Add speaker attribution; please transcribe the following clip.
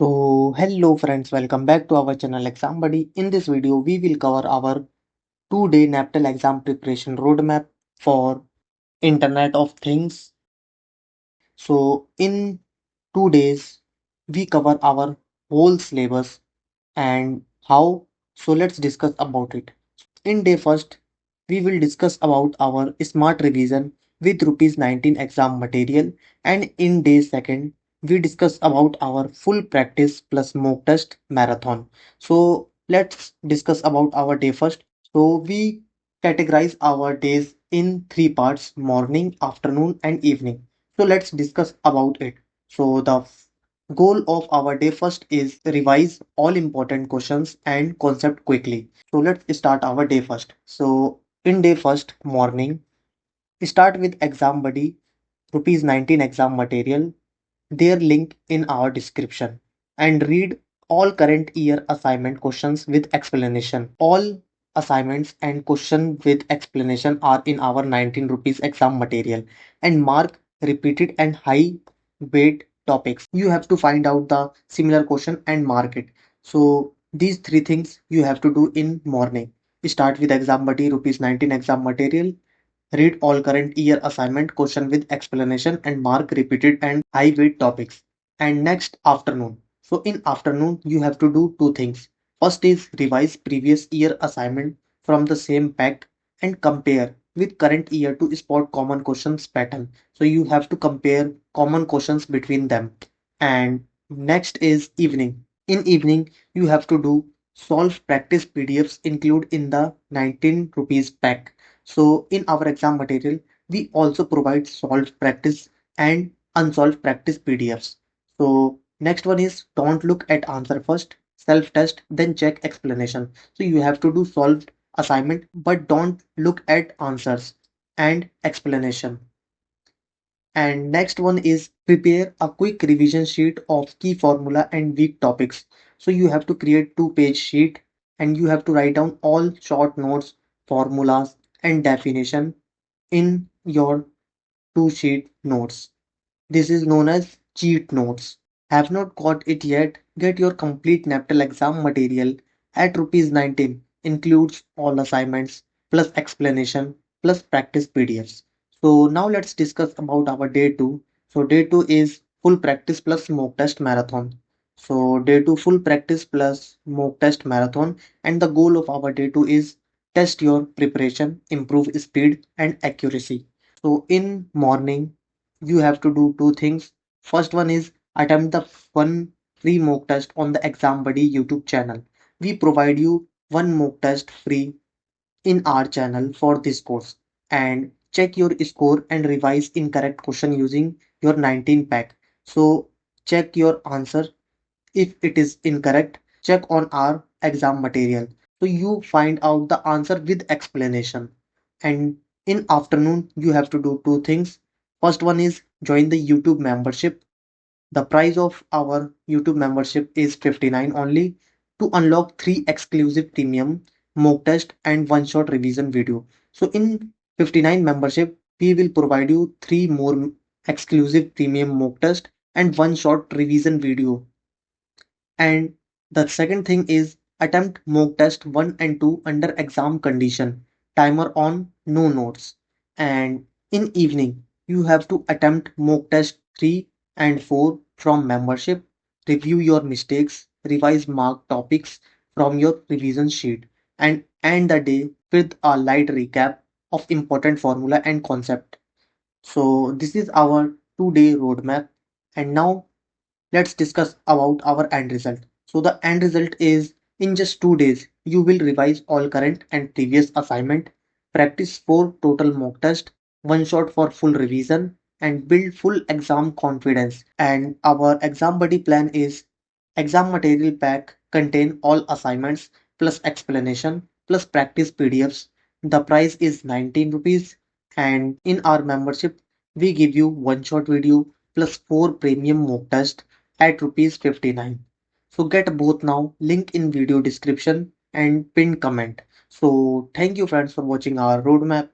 Speaker 1: So hello friends, welcome back to our channel Exam Buddy. In this video, we will cover our 2-day NPTEL exam preparation roadmap for Internet of Things. So in 2 days, we cover our whole syllabus and how. So let's discuss about it. In day first, we will discuss about our smart revision with rupees 19 exam material, and in day second, we discuss about our full practice plus mock test marathon. So let's discuss about our day first. So we categorize our days in three parts: morning, afternoon, and evening. So let's discuss about it. So the goal of our day first is revise all important questions and concept quickly. So let's start our day first. So in day first morning, start with exam buddy, rupees 19 exam material, their link in our description, and read all current year assignment questions with explanation. All assignments and question with explanation are in our 19 rupees exam material, and mark repeated and high weight topics. You have to find out the similar question and mark it. So these three things you have to do in morning. Start with exam buddy rupees 19 exam material. Read all current year assignment question with explanation and mark repeated and high weight topics. And next afternoon. So in afternoon you have to do two things. First is revise previous year assignment from the same pack and compare with current year to spot common questions pattern. So you have to compare common questions between them. And next is evening. In evening you have to do solve practice PDFs include in the 19 rupees pack. So in our exam material, we also provide solved practice and unsolved practice PDFs. So next one is don't look at answer first, self-test, then check explanation. So you have to do solved assignment, but don't look at answers and explanation. And next one is prepare a quick revision sheet of key formula and weak topics. So you have to create 2-page sheet and you have to write down all short notes, formulas and definition in your 2-sheet notes. This is known as cheat notes. Have not got it yet? Get your complete NPTEL exam material at rupees 19. Includes all assignments plus explanation plus practice PDFs. So now let's discuss about our day 2. So day 2 is full practice plus mock test marathon. So day 2 full practice plus mock test marathon, and the goal of our day 2 is test your preparation, improve speed and accuracy. So in morning you have to do two things. First one is attempt the one free mock test on the Exam Buddy YouTube channel. We provide you one mock test free in our channel for this course, and check your score and revise incorrect question using your 19 pack. So check your answer. If it is incorrect, check on our exam material. So you find out the answer with explanation. And in afternoon, you have to do two things. First one is join the YouTube membership. The price of our YouTube membership is 59 only to unlock 3 exclusive premium mock test and one shot revision video. So in 59 membership, we will provide you 3 more exclusive premium mock test and one shot revision video. And the second thing is attempt mock test 1 and 2 under exam condition. Timer on, no notes. And in evening, you have to attempt mock test 3 and 4 from membership. Review your mistakes, revise marked topics from your revision sheet, and end the day with a light recap of important formula and concept. So this is our 2-day roadmap. And now let's discuss about our end result. So the end result is in just 2 days, you will revise all current and previous assignment, practice 4 total mock test, one shot for full revision, and build full exam confidence. And our exam buddy plan is exam material pack contain all assignments plus explanation plus practice PDFs. The price is 19 rupees, and in our membership we give you one shot video plus 4 premium mock test at rupees 59. So get both now, link in video description and pinned comment. So thank you friends for watching our roadmap.